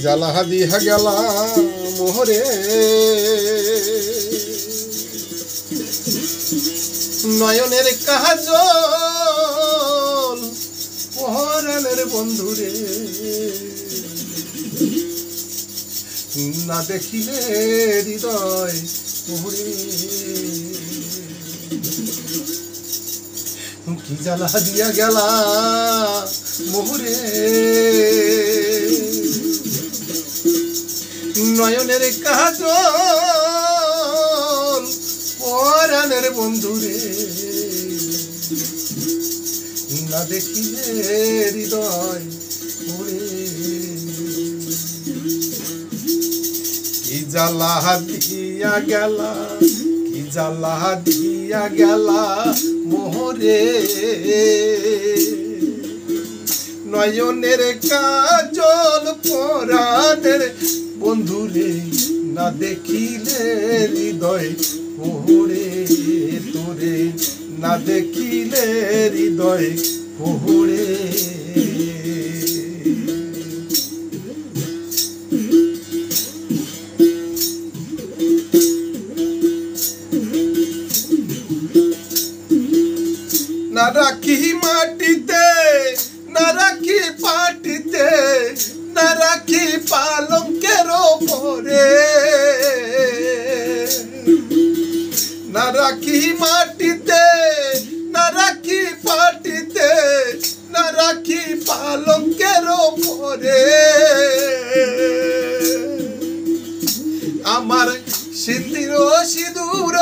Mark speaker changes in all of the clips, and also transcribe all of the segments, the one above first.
Speaker 1: জ্বালা দিয়া গেলা মোহরে নয়নের কাজল পরাণের বন্ধুরে না দেখিলে হৃদয় মোহরে কি জ্বালা দিয়া গেলা মোহরে নয়নের কাজল পরাণের বন্ধুরে না দেখিলে হৃদয় পড়ে কি জ্বালা দিয়া গেলা কি জ্বালা দিয়া গেলা মোহরে নয়নের কাজল পরাণের বন্ধুরে না দেখিলে হৃদয় পোহরে তোরে না দেখিলে হৃদয় পোহরে না রাখি মাটিতে না রাখি পাটিতে না রাখি পালঙ্কের ওপরে না রাখি মাটিতে না রাখি পাটিতে না রাখি পালঙ্কের ওপরে আমার স্মৃতির সিঁদুর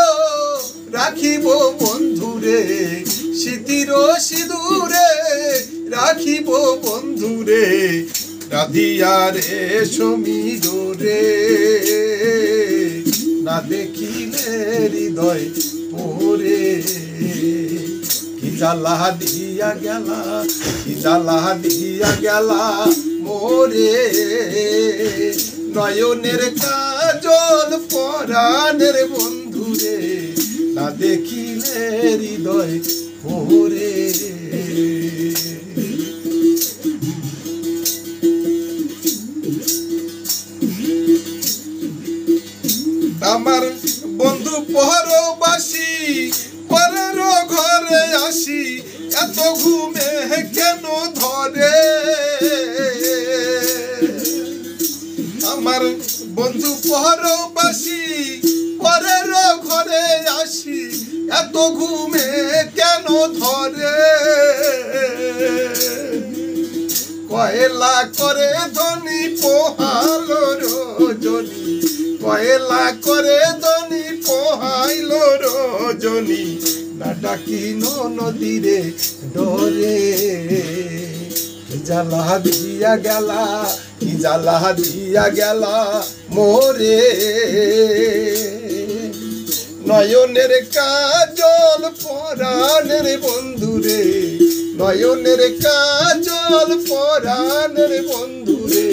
Speaker 1: রাখিব বন্ধুরে স্মৃতির সিঁদুরে রাখিব বন্ধুরে রাধিয়া রে সমীরে না দেখিলে হৃদয় পোরে কি জ্বালা দিয়া গেলা কি জ্বালা দিয়া গেলা মোরে নয়নের কাজল পরাণের বন্ধুরে না দেখিলে হৃদয় পোরে আমার বন্ধু পরবাসী পরের ঘরে আসি এত ঘুমে কেন ধরে আমার বন্ধু পরবাসী পরের ঘরে আসি এত ঘুমে কেন ধরে কয়লা করে ধনী পোহাল রজনী কয়লা করে ধনী পোহাইল রজনী না ডাকিল নদীরে ডরে কি জ্বালা দিয়া গেলা কি জ্বালা দিয়া গেলা মোরে নয়নের কাজল পরাণের বন্ধুরে নয়নের কাজল পরাণের বন্ধুরে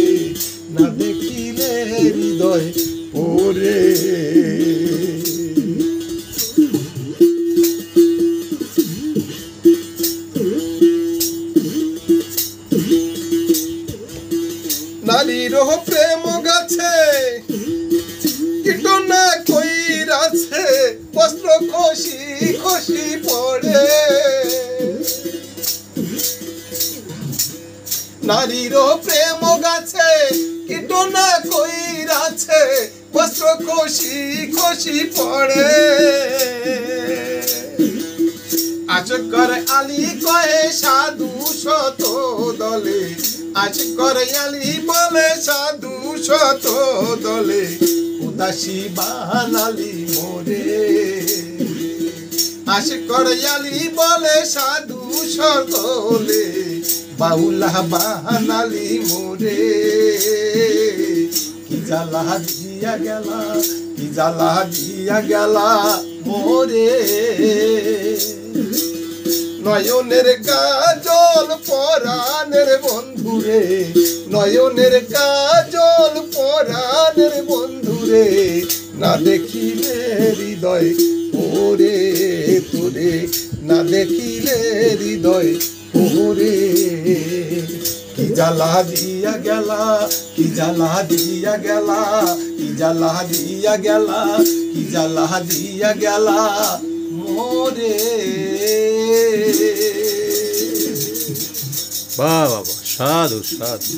Speaker 1: না দেখিলে হৃদয় পোরে নারীর প্রেম গাছে কীটনা কইরাছে বস্ত্র খসি খসি পড়ে নারীর প্রেম গাছে কীটনা কইরাছে বস্ত্র খসি খসি পড়ে আজকর আলী কহে সাধু শত দলে আজকর আলী বলে সাধু শত দলে উদাসী বানালি মোরে আজকর আলী বলে সাধু সকলে বাউলা বানালি মোরে কি জ্বালা দিয়া গেলা কি জ্বালা দিয়া গেলা মোরে নয়নের কাজল পরাণের বন্ধুরে, নয়নের কাজল পরাণের বন্ধুরে, না দেখিলে হৃদয় ওরে তোরে, না দেখিলে হৃদয় ওরে। কি জ্বালা দিয়া গেলা, কি জ্বালা দিয়া গেলা, কি জ্বালা দিয়া গেলা, কি জ্বালা দিয়া গেলা মোরে।
Speaker 2: বাহ বাবা, সাধু সাধু।